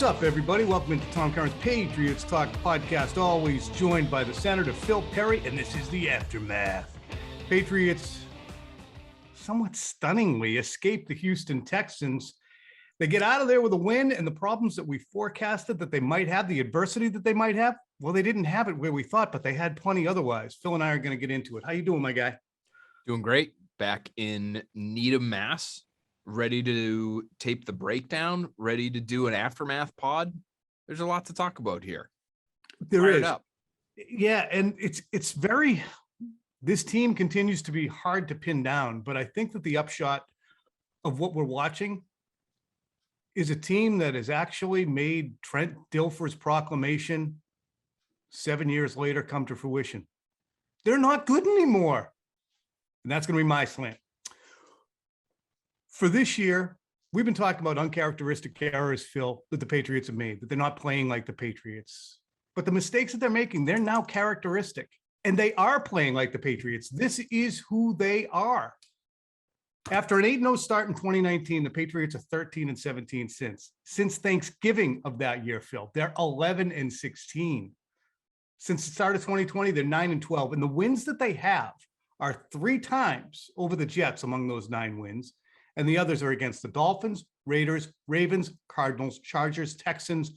What's up, everybody? Welcome to Tom Curran's Patriots Talk Podcast, always joined by the Senator Phil Perry, and this is the Aftermath. Patriots, somewhat stunningly, escaped the Houston Texans. They get out of there with a win, and the problems that we forecasted that they might have, the adversity that they might have, well, they didn't have it where we thought, but they had plenty otherwise. Phil and I are going to get into it. How you doing, my guy? Doing great. Back in Needham, Mass. Ready to tape the breakdown, ready to do an aftermath pod. There's a lot to talk about here. There is. Yeah, and it's very, this team continues to be hard to pin down, but I think that the upshot of what we're watching is a team that has actually made Trent Dilfer's proclamation 7 years later come to fruition. They're not good anymore. And that's going to be my slant. For this year, we've been talking about uncharacteristic errors, Phil, that the Patriots have made, that they're not playing like the Patriots. But the mistakes that they're making, they're now characteristic. And they are playing like the Patriots. This is who they are. After an 8-0 start in 2019, the Patriots are 13-17 since Thanksgiving of that year, Phil. They're 11-16. Since the start of 2020, they're 9-12. And the wins that they have are 3 times over the Jets among those 9 wins. And the others are against the Dolphins, Raiders, Ravens, Cardinals, Chargers, Texans.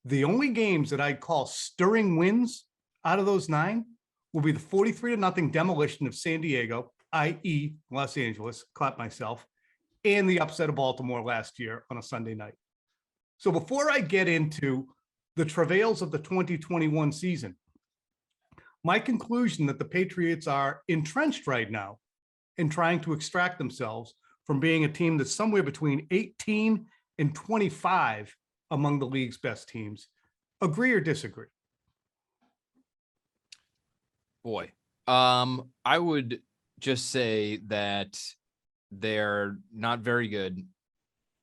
The only games that I'd call stirring wins out of those 9 will be the 43-0 demolition of San Diego, i.e. Los Angeles, clap myself, and the upset of Baltimore last year on a Sunday night. So before I get into the travails of the 2021 season, my conclusion that the Patriots are entrenched right now in trying to extract themselves from being a team that's somewhere between 18 and 25 among the league's best teams. Agree or disagree? Boy, I would just say that they're not very good.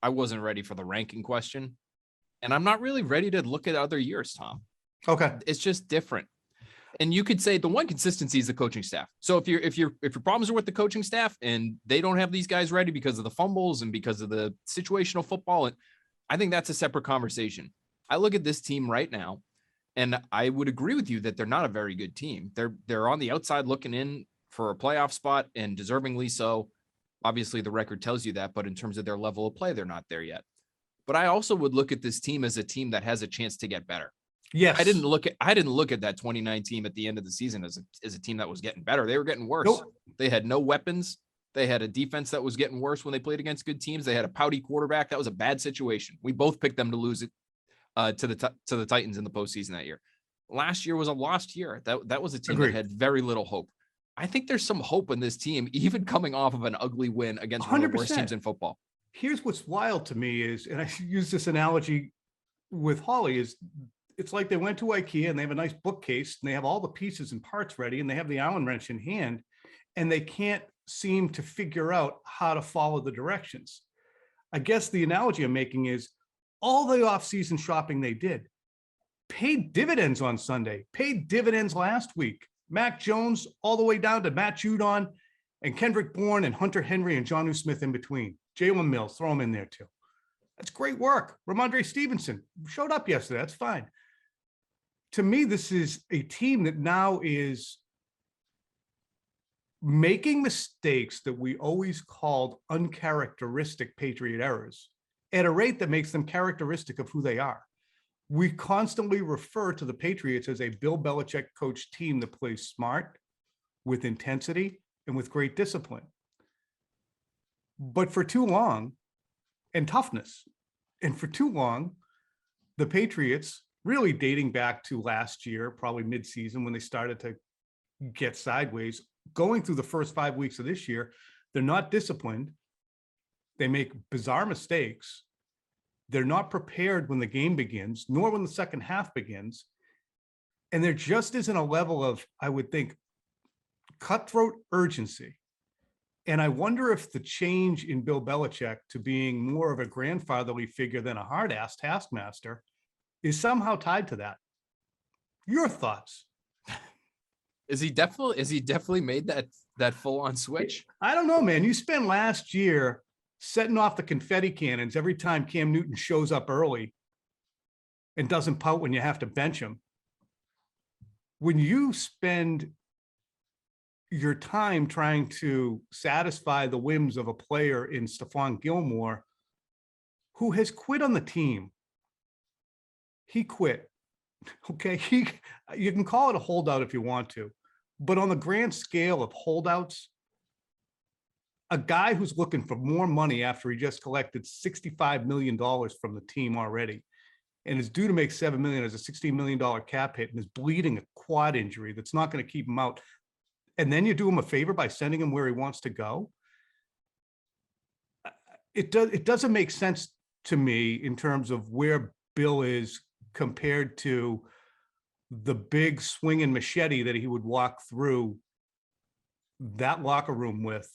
I wasn't ready for the ranking question, and I'm not really ready to look at other years, Tom. Okay. It's just different. And you could say the one consistency is the coaching staff. So if your problems are with the coaching staff and they don't have these guys ready because of the fumbles and because of the situational football, and I think that's a separate conversation. I look at this team right now, and I would agree with you that they're not a very good team. They're on the outside looking in for a playoff spot, and deservingly so. Obviously, the record tells you that, but in terms of their level of play, they're not there yet. But I also would look at this team as a team that has a chance to get better. Yes. I didn't look at that 2019 at the end of the season as a team that was getting better. They were getting worse. Nope. They had no weapons. They had a defense that was getting worse when they played against good teams. They had a pouty quarterback. That was a bad situation. We both picked them to lose it to the Titans in the postseason that year. Last year was a lost year. That was a team that had very little hope. I think there's some hope in this team, even coming off of an ugly win against one of the worst teams in football. Here's what's wild to me is, and I use this analogy with Holly, is it's like they went to IKEA and they have a nice bookcase and they have all the pieces and parts ready and they have the Allen wrench in hand and they can't seem to figure out how to follow the directions. I guess the analogy I'm making is all the off-season shopping they did paid dividends on Sunday, paid dividends last week. Mac Jones all the way down to Matt Judon and Kendrick Bourne and Hunter Henry and Jonnu Smith in between. Jalen Mills, throw him in there too. That's great work. Ramondre Stevenson showed up yesterday. That's fine. To me, this is a team that now is making mistakes that we always called uncharacteristic Patriot errors at a rate that makes them characteristic of who they are. We constantly refer to the Patriots as a Bill Belichick coach team that plays smart, with intensity, and with great discipline. But for too long, and toughness, and for too long, the Patriots, really dating back to last year, probably midseason when they started to get sideways, going through the first 5 weeks of this year, they're not disciplined. They make bizarre mistakes. They're not prepared when the game begins, nor when the second half begins. And there just isn't a level of, I would think, cutthroat urgency. And I wonder if the change in Bill Belichick to being more of a grandfatherly figure than a hard-ass taskmaster is somehow tied to that. Your thoughts? Is he definitely made that full-on switch? I don't know, man. You spent last year setting off the confetti cannons every time Cam Newton shows up early and doesn't pout when you have to bench him. When you spend your time trying to satisfy the whims of a player in Stephon Gilmore, who has quit on the team, he quit. Okay, you can call it a holdout if you want to, but on the grand scale of holdouts, a guy who's looking for more money after he just collected $65 million from the team already and is due to make $7 million as a $16 million cap hit and is bleeding a quad injury that's not going to keep him out. And then you do him a favor by sending him where he wants to go. It doesn't make sense to me in terms of where Bill is compared to the big swinging machete that he would walk through that locker room with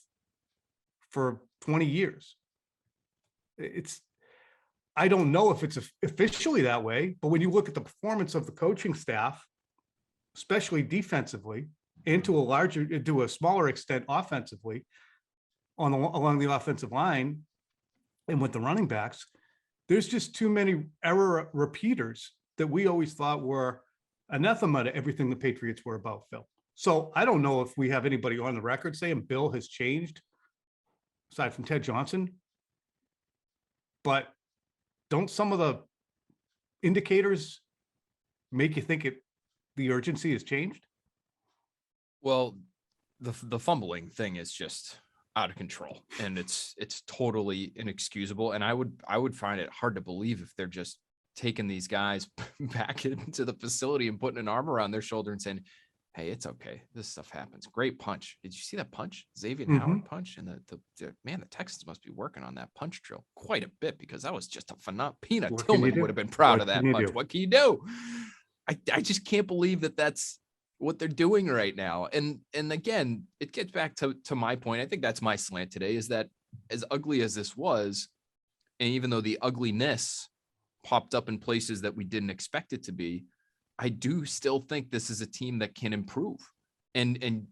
for 20 years. I don't know if it's officially that way, but when you look at the performance of the coaching staff, especially defensively, and to a smaller extent offensively, along the offensive line and with the running backs, there's just too many error repeaters that we always thought were anathema to everything the Patriots were about, Phil. So I don't know if we have anybody on the record saying Bill has changed, aside from Ted Johnson. But don't some of the indicators make you think the urgency has changed? Well, the fumbling thing is just out of control, and it's totally inexcusable. And I would find it hard to believe if they're just taking these guys back into the facility and putting an arm around their shoulder and saying, "Hey, it's okay. This stuff happens. Great punch. Did you see that punch? Xavier Howard punch?" And the Texans must be working on that punch drill quite a bit, because that was just a phenomenal. Peanut Tillman would have been proud of that punch. What can you do? I just can't believe that that's what they're doing right now. And again, it gets back to my point. I think that's my slant today, is that as ugly as this was, and even though the ugliness popped up in places that we didn't expect it to be, I do still think this is a team that can improve. And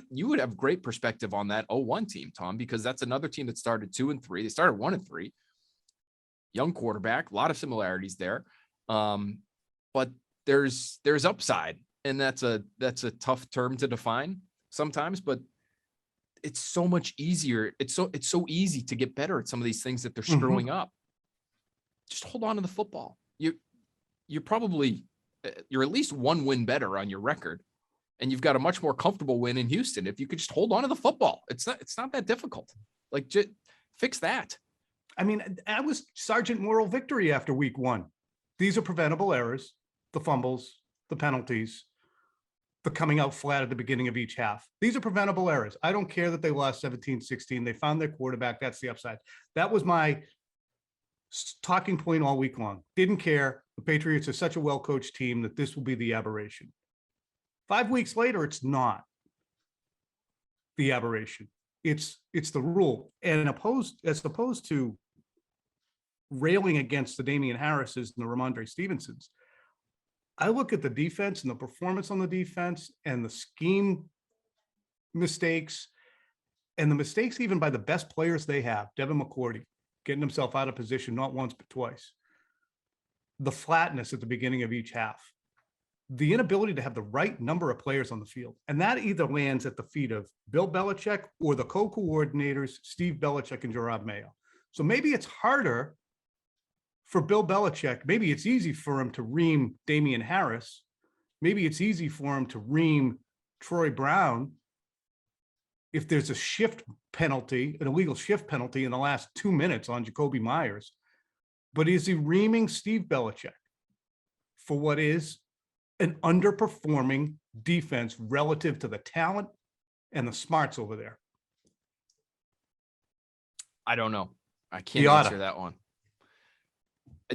you would have great perspective on that 0-1 team, Tom, because that's another team that started 2-3. They started 1-3. Young quarterback, a lot of similarities there. But there's upside. And that's a tough term to define sometimes, but it's so much easier. It's so easy to get better at some of these things that they're screwing up. Just hold on to the football. You're at least one win better on your record, and you've got a much more comfortable win in Houston. If you could just hold on to the football, it's not that difficult. Like, just fix that. I mean, that was Sergeant Moral Victory after week 1. These are preventable errors, the fumbles, the penalties, the coming out flat at the beginning of each half. These are preventable errors. I don't care that they lost 17-16. They found their quarterback. That's the upside. That was my talking point all week long. Didn't care. The Patriots are such a well-coached team that this will be the aberration. 5 weeks later, it's not the aberration. It's the rule. And as opposed to railing against the Damian Harrises and the Ramondre Stevensons, I look at the defense and the performance on the defense and the scheme mistakes and the mistakes even by the best players they have. Devin McCourty getting himself out of position not once but twice. The flatness at the beginning of each half. The inability to have the right number of players on the field. And that either lands at the feet of Bill Belichick or the co-coordinators, Steve Belichick and Gerard Mayo. So maybe it's harder for Bill Belichick. Maybe it's easy for him to ream Damian Harris. Maybe it's easy for him to ream Troy Brown if there's a shift penalty, an illegal shift penalty in the last 2 minutes on Jacoby Myers. But is he reaming Steve Belichick for what is an underperforming defense relative to the talent and the smarts over there? I don't know. I can't answer that one.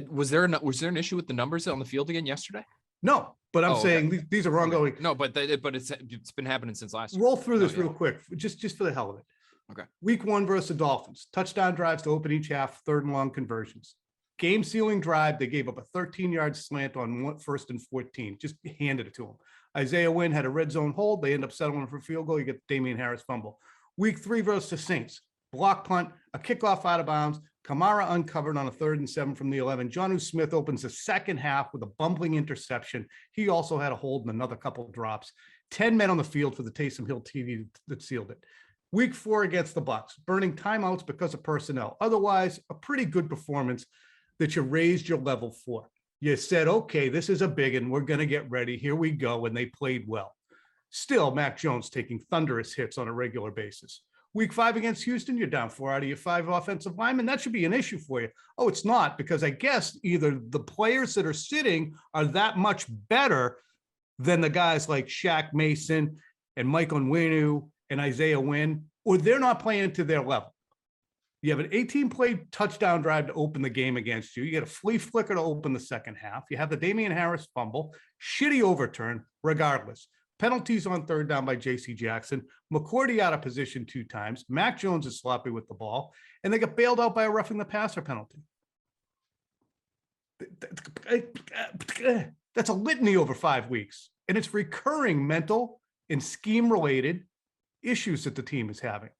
Was there an issue with the numbers on the field again yesterday? No, but I'm saying these are ongoing. Okay. No, but it's been happening since last year. Roll through this real quick, just for the hell of it. Okay. Week 1 versus the Dolphins. Touchdown drives to open each half, 3rd and long conversions. Game sealing drive, they gave up a 13-yard slant on 1st and 14. Just handed it to them. Isaiah Wynn had a red zone hold. They end up settling for a field goal. You get the Damian Harris fumble. Week 3 versus the Saints. block punt, a kickoff out of bounds, Kamara uncovered on a 3rd and 7 from the 11. Jonnu Smith opens the second half with a bumbling interception. He also had a hold and another couple of drops. 10 men on the field for the Taysom Hill TV that sealed it. Week 4 against the Bucs, burning timeouts because of personnel. Otherwise, a pretty good performance that you raised your level for. You said, okay, this is a big one. We're going to get ready. Here we go. And they played well. Still, Mac Jones taking thunderous hits on a regular basis. Week 5 against Houston, you're down 4 out of your 5 offensive linemen. That should be an issue for you. Oh, it's not, because I guess either the players that are sitting are that much better than the guys like Shaq Mason and Mike Onwenu and Isaiah Wynn, or they're not playing to their level. You have an 18-play touchdown drive to open the game against you. You get a flea flicker to open the second half. You have the Damian Harris fumble, shitty overturn, regardless. Penalties on 3rd down by J.C. Jackson. McCourty out of position 2 times. Mac Jones is sloppy with the ball, and they get bailed out by a roughing the passer penalty. That's a litany over 5 weeks, and it's recurring mental and scheme-related issues that the team is having.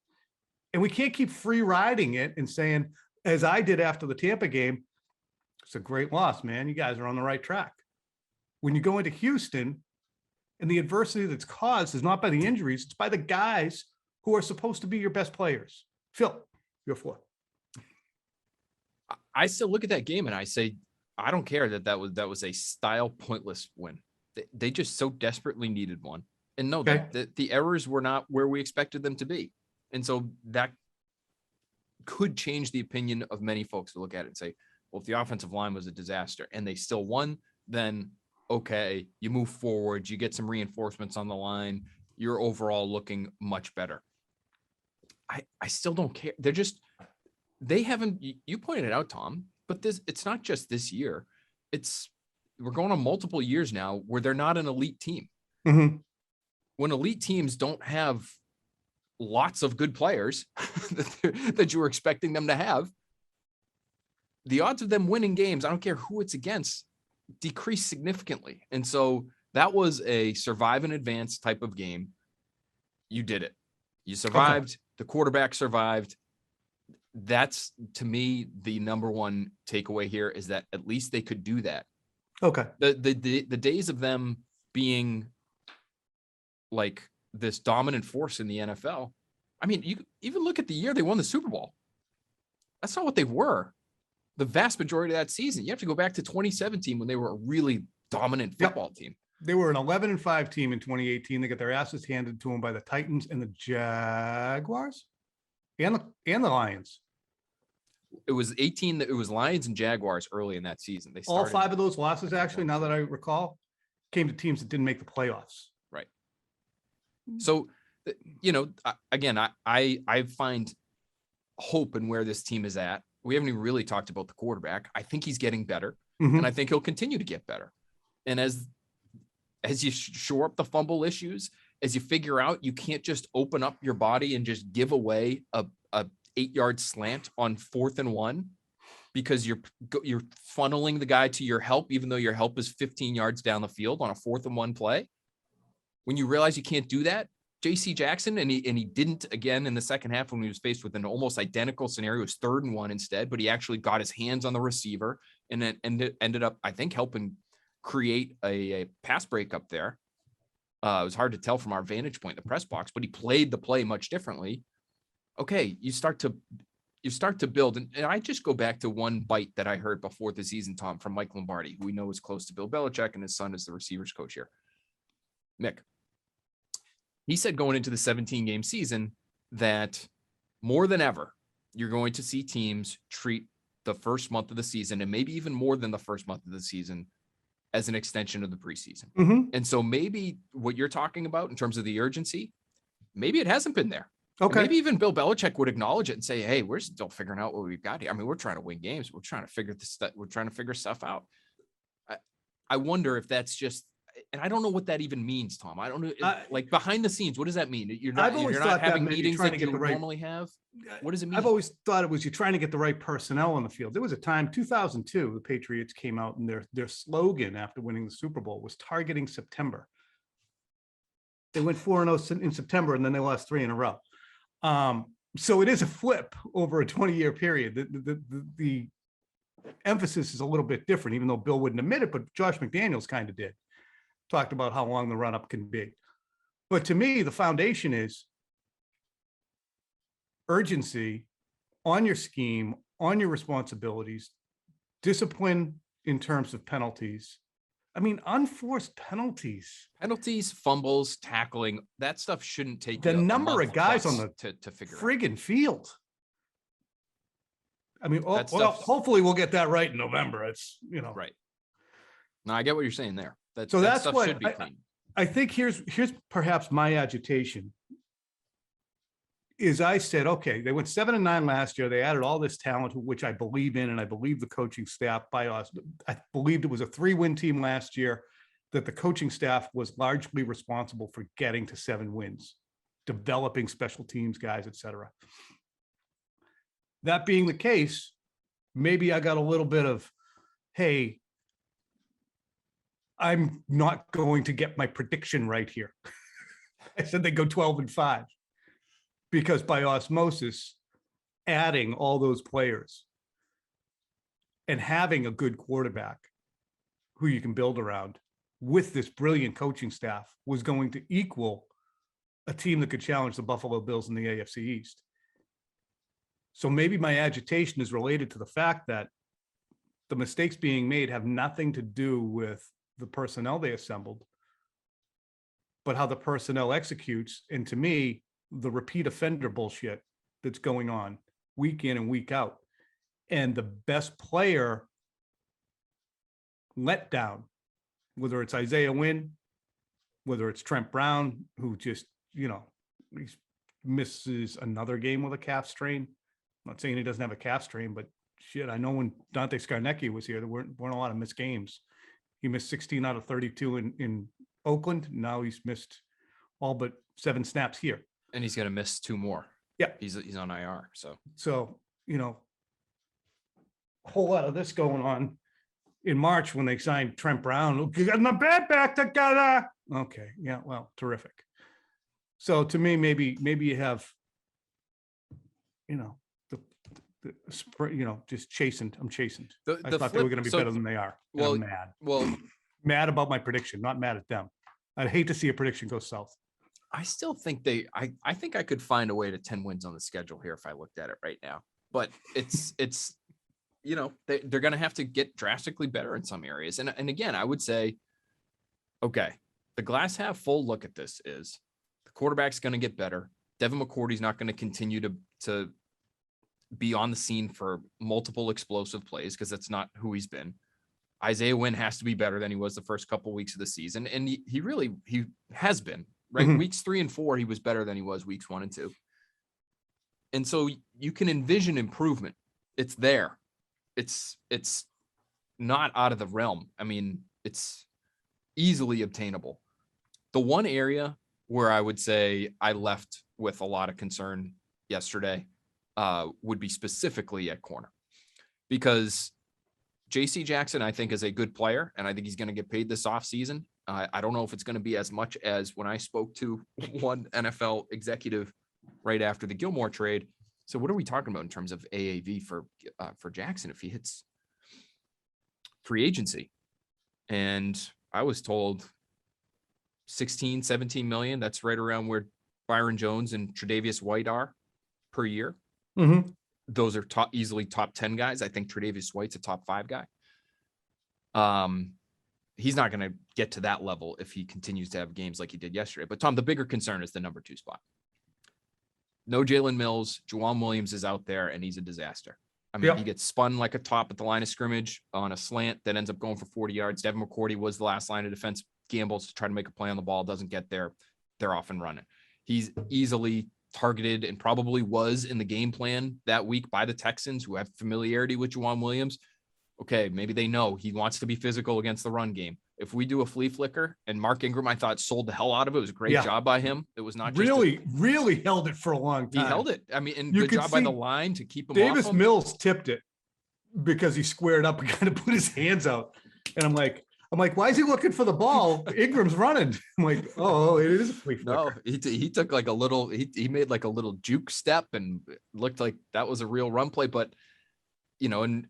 And we can't keep free riding it and saying, as I did after the Tampa game, it's a great loss, man. You guys are on the right track. When you go into Houston, and the adversity that's caused is not by the injuries, it's by the guys who are supposed to be your best players. Phil, your floor. I still look at that game and I say, I don't care that was a style pointless win. They just so desperately needed one. And no, Okay. the errors were not where we expected them to be. And so that could change the opinion of many folks who look at it and say, well, if the offensive line was a disaster and they still won, then okay, you move forward, you get some reinforcements on the line, you're overall looking much better. I still don't care. They haven't, you pointed it out, Tom, but it's not just this year. We're going on multiple years now where they're not an elite team. Mm-hmm. When elite teams don't have lots of good players that you were expecting them to have, the odds of them winning games, I don't care who it's against, decrease significantly. And so that was a survive and advance type of game. You did it. You survived. Okay. The quarterback survived. That's, to me, the number one takeaway here is that at least they could do that. Okay. The days of them being like this dominant force in the NFL. I mean, you even look at the year they won the Super Bowl. That's not what they were. The vast majority of that season, you have to go back to 2017 when they were a really dominant football team. They were an 11-5 team in 2018. They got their asses handed to them by the Titans and the Jaguars and the Lions. It was 18. It was Lions and Jaguars early in that season. They started, all 5 of those losses, actually, now that I recall, came to teams that didn't make the playoffs. Right. So, again, I find hope in where this team is at. We haven't even really talked about the quarterback. I think he's getting better, and I think he'll continue to get better. And as you shore up the fumble issues, as you figure out you can't just open up your body and just give away a 8-yard slant on 4th and 1 because you're funneling the guy to your help, even though your help is 15 yards down the field on a 4th and 1 play. When you realize you can't do that, J.C. Jackson, and he didn't again in the second half when he was faced with an almost identical scenario. It was 3rd and 1 instead, but he actually got his hands on the receiver and then ended up, I think, helping create a pass breakup there. It was hard to tell from our vantage point in the press box, but he played the play much differently. Okay, you start to build, and I just go back to one bite that I heard before the season, Tom, from Mike Lombardi, who we know is close to Bill Belichick, and his son is the receivers coach here. Mick. He said going into the 17-game season that more than ever, you're going to see teams treat the first month of the season, and maybe even more than the first month of the season, as an extension of the preseason. Mm-hmm. And so maybe what you're talking about in terms of the urgency, maybe it hasn't been there. Okay. Maybe even Bill Belichick would acknowledge it and say, hey, we're still figuring out what we've got here. I mean, we're trying to win games. We're trying to figure stuff out. I wonder if that's just, and I don't know what that even means, Tom. I don't know, like behind the scenes, what does that mean? You're not having meetings that you normally have. What does it mean? I've always thought it was you're trying to get the right personnel on the field. There was a time, 2002, the Patriots came out and their slogan after winning the Super Bowl was targeting September. They went 4-0 in September and then they lost 3 in a row. So it is a flip over a 20-year period. The emphasis is a little bit different, even though Bill wouldn't admit it, but Josh McDaniels kind of did. Talked about how long the run-up can be. But to me, the foundation is urgency on your scheme, on your responsibilities, discipline in terms of penalties. I mean, unforced penalties. Penalties, fumbles, tackling, that stuff shouldn't take the you a number month of guys on plus the to figure friggin' field. I mean, That well, stuff's- hopefully we'll get that right in November. It's, out. Right. No, I get what you're saying there. So that that's stuff what should be clean. I think here's perhaps my agitation is I said, okay, they went 7-9 last year. They added all this talent, which I believe in, and I believe the coaching staff by us. I believed it was a 3-win team last year, that the coaching staff was largely responsible for getting to 7 wins, developing special teams guys, et cetera. That being the case, maybe I got a little bit of, hey, I'm not going to get my prediction right here. I said they go 12-5 because by osmosis, adding all those players and having a good quarterback who you can build around with this brilliant coaching staff was going to equal a team that could challenge the Buffalo Bills in the AFC East. So maybe my agitation is related to the fact that the mistakes being made have nothing to do with the personnel they assembled, but how the personnel executes. And to me, the repeat offender bullshit that's going on week in and week out. And the best player let down, whether it's Isaiah Wynn, whether it's Trent Brown, who just, he misses another game with a calf strain. I'm not saying he doesn't have a calf strain, but shit, I know when Dante Scarnecchia was here, there weren't a lot of missed games. He missed 16 out of 32 in Oakland. Now he's missed all but 7 snaps here. And he's going to miss 2 more. Yeah. He's on IR. So, a whole lot of this going on in March when they signed Trent Brown. Get my bed back together. Okay. Yeah. Well, terrific. So to me, maybe you have, just chastened. I'm chastened. I thought they were going to be better than they are. And I'm mad. Well, mad about my prediction, not mad at them. I'd hate to see a prediction go south. I still think I think I could find a way to 10 wins on the schedule here if I looked at it right now, but it's they're going to have to get drastically better in some areas. And again, I would say, okay, the glass half full look at this is the quarterback's going to get better. Devin McCourty's not going to continue to be on the scene for multiple explosive plays because that's not who he's been. Isaiah Wynn has to be better than he was the first couple of weeks of the season. And he has been, right? Mm-hmm. Weeks 3 and 4, he was better than he was weeks 1 and 2. And so you can envision improvement. It's there. It's not out of the realm. I mean, it's easily obtainable. The one area where I would say I left with a lot of concern yesterday would be specifically at corner, because JC Jackson, I think, is a good player, and I think he's going to get paid this offseason. I don't know if it's going to be as much as when I spoke to one NFL executive right after the Gilmore trade. So what are we talking about in terms of AAV for Jackson if he hits free agency? And I was told 16, 17 million. That's right around where Byron Jones and Tre'Davious White are per year. Mm-hmm. Those are easily top 10 guys. I think Tre'Davious White's a top 5 guy. He's not going to get to that level if he continues to have games like he did yesterday. But Tom, the bigger concern is the number 2 spot. No Jalen Mills. Juwan Williams is out there, and he's a disaster. I mean, He gets spun like a top at the line of scrimmage on a slant that ends up going for 40 yards. Devin McCourty was the last line of defense. Gambles to try to make a play on the ball, doesn't get there. They're off and running. He's easily targeted and probably was in the game plan that week by the Texans, who have familiarity with Juwan Williams. Okay, maybe they know he wants to be physical against the run game. If we do a flea flicker, and Mark Ingram, I thought, sold the hell out of it. It was a great job by him. It was not just really held it for a long time. He held it. I mean, and good job by the line to keep him Davis off him. Mills tipped it because he squared up and kind of put his hands out. And I'm like, I'm like, why is he looking for the ball? Ingram's running. I'm like, oh, it is a flea flicker. No, he took like a little, he made like a little juke step and it looked like that was a real run play. But, and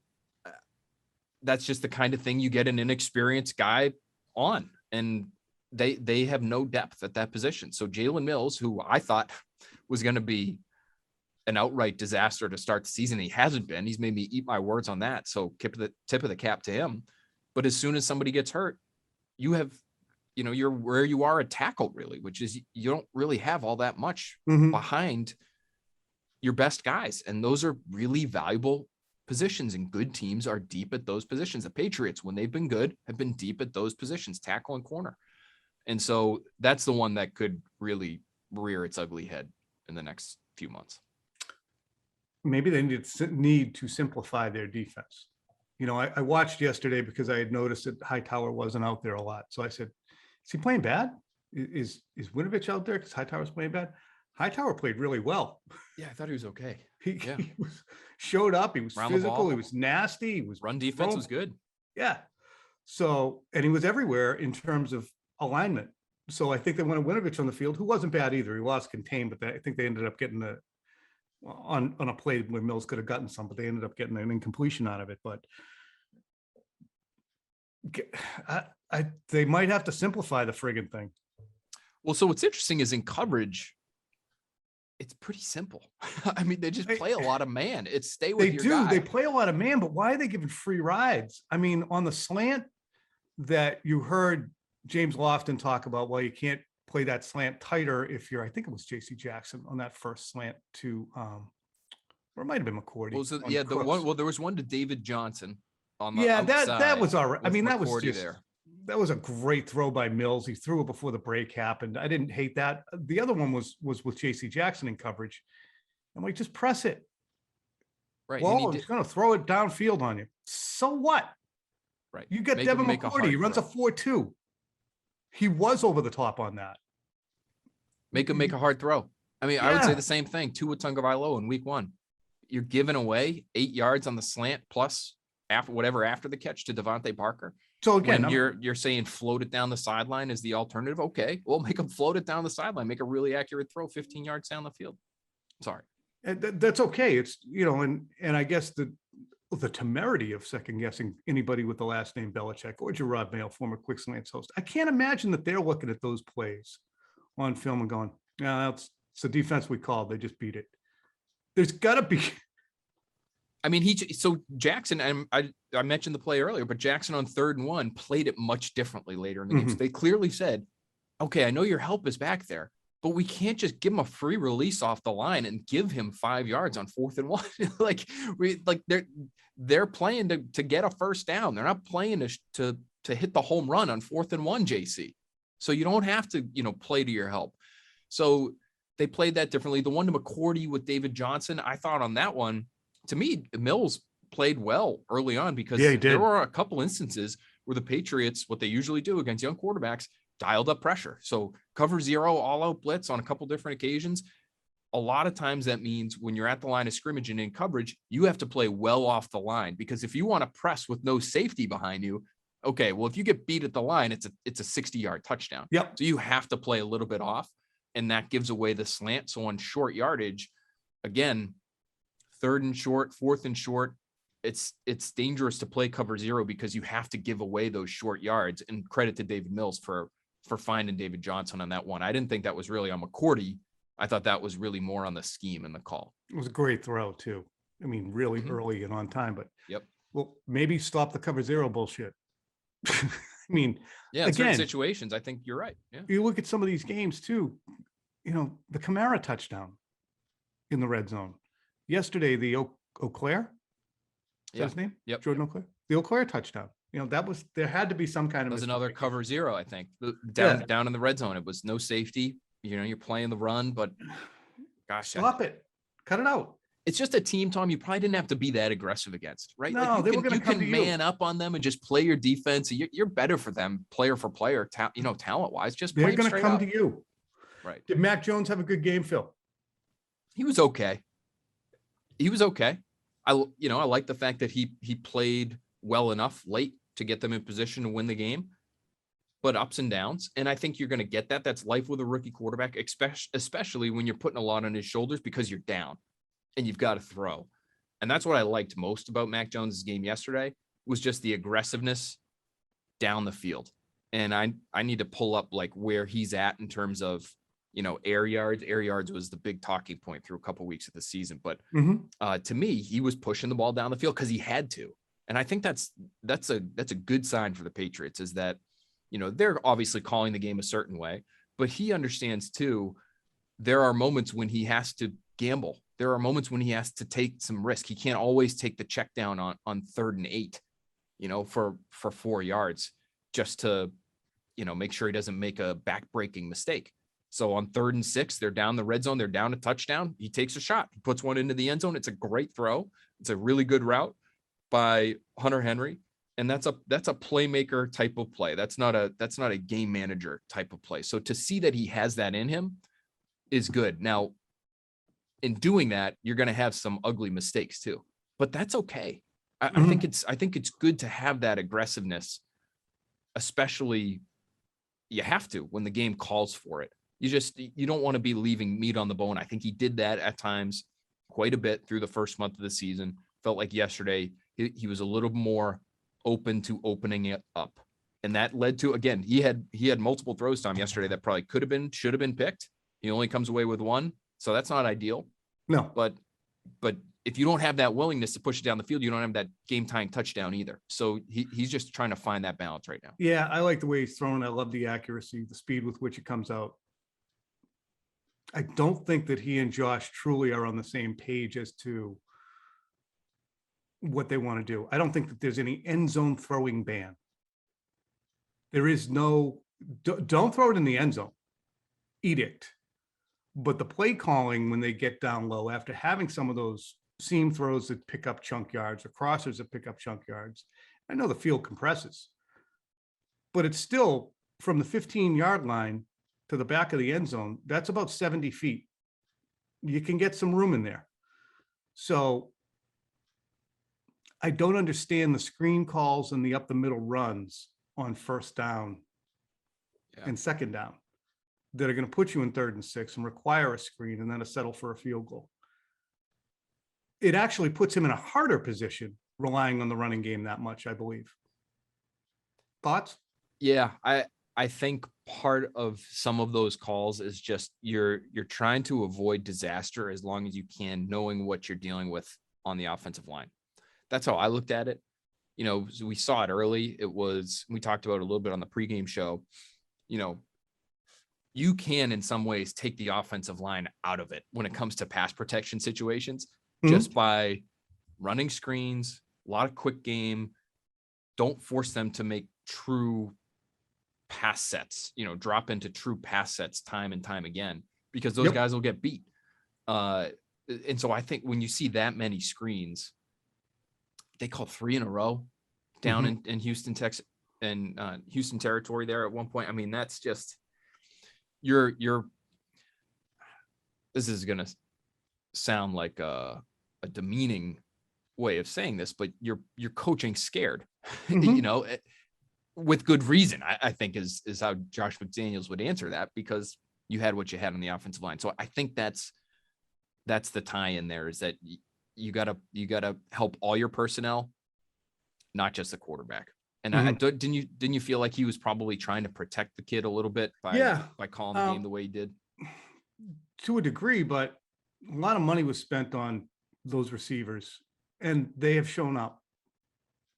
that's just the kind of thing you get an inexperienced guy on. And they have no depth at that position. So Jalen Mills, who I thought was going to be an outright disaster to start the season, he hasn't been. He's made me eat my words on that. So tip of the cap to him. But as soon as somebody gets hurt, you have, you're where you are at tackle, really, which is you don't really have all that much behind your best guys. And those are really valuable positions, and good teams are deep at those positions. The Patriots, when they've been good, have been deep at those positions, tackle and corner. And so that's the one that could really rear its ugly head in the next few months. Maybe they need to simplify their defense. I watched yesterday because I had noticed that Hightower wasn't out there a lot. So I said, is he playing bad? Is Winovich out there because Hightower's playing bad? Hightower played really well. Yeah, I thought he was okay. He showed up. He was physical. He was nasty. He was run defense was good. Yeah. So, and he was everywhere in terms of alignment. So I think they wanted Winovich on the field, who wasn't bad either. He lost contained, but I think they ended up getting on a play where Mills could have gotten some, but they ended up getting an incompletion out of it. But they might have to simplify the friggin' thing. Well, so what's interesting is in coverage, it's pretty simple. I mean, they just play a lot of man. It's stay with your guy. They play a lot of man, but why are they giving free rides? I mean, on the slant that you heard James Lofton talk about, well, you can't play that slant tighter if you're, I think it was JC Jackson on that first slant to, or it might have been McCourty. There was one to David Johnson on the that was all right. I mean, that was a great throw by Mills. He threw it before the break happened. I didn't hate that. The other one was with JC Jackson in coverage. I'm like, just press it. Right. Well, he's going to throw it downfield on you. So what? Right. You got Devin McCourty. He runs a 4.2. He was over the top on that. Make him make a hard throw. I mean, I would say the same thing. Tua Tagovailoa in week 1. You're giving away 8 yards on the slant plus after the catch to Devontae Parker. So again, you're saying float it down the sideline is the alternative. Okay, well, make him float it down the sideline. Make a really accurate throw 15 yards down the field. Sorry. That's okay. It's, and I guess the temerity of second guessing anybody with the last name Belichick or Gerard Mayo, former Quick Slants host. I can't imagine that they're looking at those plays on film and going, "Yeah, it's the defense we called. They just beat it." There's got to be. I mean, so Jackson, I mentioned the play earlier, but Jackson on 3rd and 1 played it much differently later in the game. So they clearly said, "Okay, I know your help is back there, but we can't just give him a free release off the line and give him 5 yards on 4th and 1. They're playing to get a first down. They're not playing to hit the home run on 4th and 1, JC. So you don't have to, play to your help." So they played that differently. The one to McCourty with David Johnson, I thought on that one, to me, Mills played well early on because there were a couple instances where the Patriots, what they usually do against young quarterbacks, dialed up pressure. So cover 0, all out blitz on a couple different occasions. A lot of times that means when you're at the line of scrimmage and in coverage, you have to play well off the line, because if you want to press with no safety behind you, okay, well, if you get beat at the line, it's a 60-yard touchdown. Yep. So you have to play a little bit off, and that gives away the slant. So on short yardage, again, 3rd and short, 4th and short, it's dangerous to play cover 0 because you have to give away those short yards. And credit to David Mills for finding David Johnson on that one. I didn't think that was really on McCourty. I thought that was really more on the scheme and the call. It was a great throw too. I mean, really early and on time, but yep. Well, maybe stop the cover 0 bullshit. I mean, in certain situations, I think you're right. Yeah. You look at some of these games too, the Kamara touchdown in the red zone. Yesterday, the Auclair, is that his name? Yep. Jordan Auclair. The Auclair touchdown. There had to be some kind of. That was another cover 0, I think. Down in the red zone. It was no safety. You're playing the run, but gosh. Stop it. Cut it out. It's just a team, Tom, you probably didn't have to be that aggressive against, right? No, you can man up on them and just play your defense. You're better for them, player for player, talent-wise. Just they're going to come to you. Right. Did Mac Jones have a good game, Phil? He was okay. I like the fact that he played well enough late to get them in position to win the game, but ups and downs. And I think you're going to get that. That's life with a rookie quarterback, especially when you're putting a lot on his shoulders because you're down and you've got to throw. And that's what I liked most about Mac Jones's game yesterday was just the aggressiveness down the field. And I need to pull up like where he's at in terms of, air yards. Air yards was the big talking point through a couple of weeks of the season. But to me, he was pushing the ball down the field because he had to. And I think that's a good sign for the Patriots is that, they're obviously calling the game a certain way, but he understands too, there are moments when he has to gamble. There are moments when he has to take some risk. He can't always take the check down on 3rd and 8, for 4 yards just to, make sure he doesn't make a back-breaking mistake. So on 3rd and 6, they're down the red zone. They're down a touchdown. He takes a shot. He puts one into the end zone. It's a great throw. It's a really good route by Hunter Henry. And that's a playmaker type of play. That's not a game manager type of play. So to see that he has that in him is good. Now, in doing that, you're going to have some ugly mistakes too, but that's okay. I think it's good to have that aggressiveness, especially you have to when the game calls for it. You don't want to be leaving meat on the bone. I think he did that at times quite a bit through the first month of the season. Felt like yesterday he was a little more open to opening it up. And that led to, again, he had multiple throws to him yesterday that probably should have been picked. He only comes away with one. So that's not ideal. No, but if you don't have that willingness to push it down the field, you don't have that game time touchdown either. So he's just trying to find that balance right now. Yeah. I like the way he's thrown. I love the accuracy, the speed with which it comes out. I don't think that he and Josh truly are on the same page as to what they want to do. I don't think that there's any end zone throwing ban. There is no, don't throw it in the end zone edict. But the play calling when they get down low after having some of those seam throws that pick up chunk yards or crossers that pick up chunk yards, I know the field compresses, but it's still from the 15-yard line to the back of the end zone. That's about 70 feet. You can get some room in there. So I don't understand the screen calls and the up the middle runs on 1st down and 2nd down that are going to put you in 3rd and 6 and require a screen and then a settle for a field goal. It actually puts him in a harder position relying on the running game that much, I believe. Thoughts? Yeah, I think part of some of those calls is just you're trying to avoid disaster as long as you can, knowing what you're dealing with on the offensive line. That's how I looked at it. So we saw it early. We talked about it a little bit on the pregame show. You can in some ways take the offensive line out of it when it comes to pass protection situations, just by running screens, a lot of quick game. Don't force them to make true pass sets, drop into true pass sets time and time again, because those guys will get beat. And so I think when you see that many screens, they call 3 in a row down in Houston, Texas, and Houston territory there at one point. I mean, that's just, this is going to sound like a demeaning way of saying this, but you're coaching scared, with good reason, I think is how Josh McDaniels would answer that, because you had what you had on the offensive line. So I think that's the tie in there, is that you gotta help all your personnel, not just the quarterback. And didn't you feel like he was probably trying to protect the kid a little bit by calling the game the way he did? To a degree, but a lot of money was spent on those receivers and they have shown up.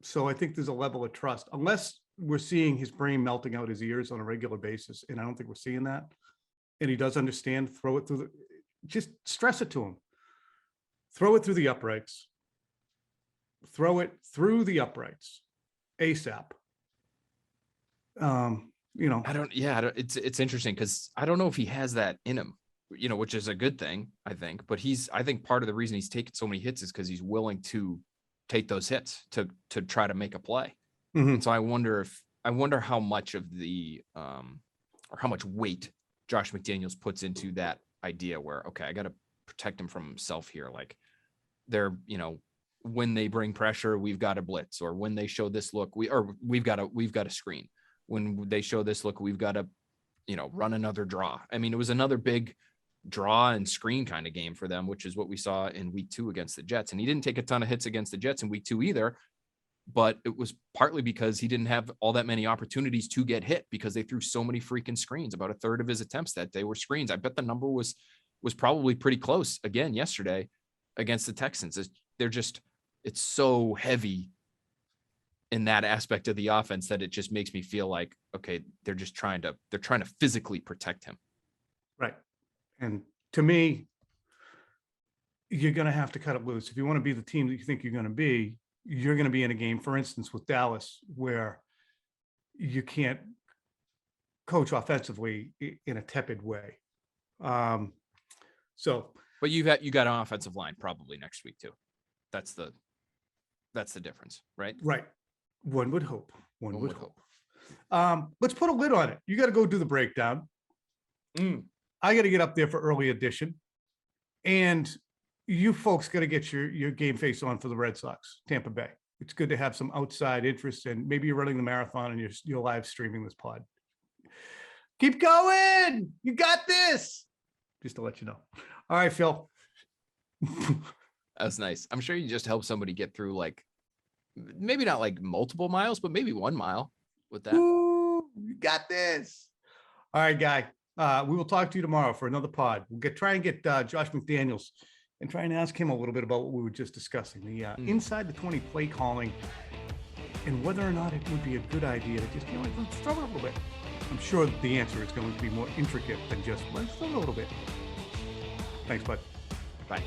So I think there's a level of trust, unless we're seeing his brain melting out his ears on a regular basis. And I don't think we're seeing that. And he does understand, throw it through just stress it to him. Throw it through the uprights. Throw it through the uprights ASAP. It's interesting because I don't know if he has that in him, which is a good thing, I think. But I think part of the reason he's taken so many hits is because he's willing to take those hits to try to make a play. And so I wonder how much of the or how much weight Josh McDaniels puts into that idea where, okay, I got to protect him from himself here. Like they're, when they bring pressure, we've got a blitz, or when they show this look, we've got a screen. When they show this look, we've got to, run another draw. I mean, it was another big draw and screen kind of game for them, which is what we saw in week 2 against the Jets. And he didn't take a ton of hits against the Jets in week 2 either, but it was partly because he didn't have all that many opportunities to get hit because they threw so many freaking screens. About a third of his attempts that day were screens. I bet the number was probably pretty close again yesterday against the Texans. It's so heavy in that aspect of the offense that it just makes me feel like, okay, they're trying to physically protect him. Right. And to me, you're going to have to cut it loose. If you want to be the team that you think you're going to be in a game, for instance, with Dallas, where you can't coach offensively in a tepid way. But you got an offensive line probably next week too. That's the difference, right? Right. One would hope. One would hope. Let's put a lid on it. You got to go do the breakdown. I got to get up there for early edition. And you folks got to get your game face on for the Red Sox, Tampa Bay. It's good to have some outside interest, and maybe you're running the marathon and you're live streaming this pod. Keep going. You got this. Just to let you know. All right, Phil. That's nice. I'm sure you just help somebody get through, like, maybe not like multiple miles, but maybe 1 mile with that. Ooh, you got this. All right, guy. We will talk to you tomorrow for another pod. We'll try and get Josh McDaniels and try and ask him a little bit about what we were just discussing, the inside the 20 play calling, and whether or not it would be a good idea to just let's throw it a little bit. I'm sure that the answer is going to be more intricate than just let's throw it a little bit. Thanks, bud. Bye.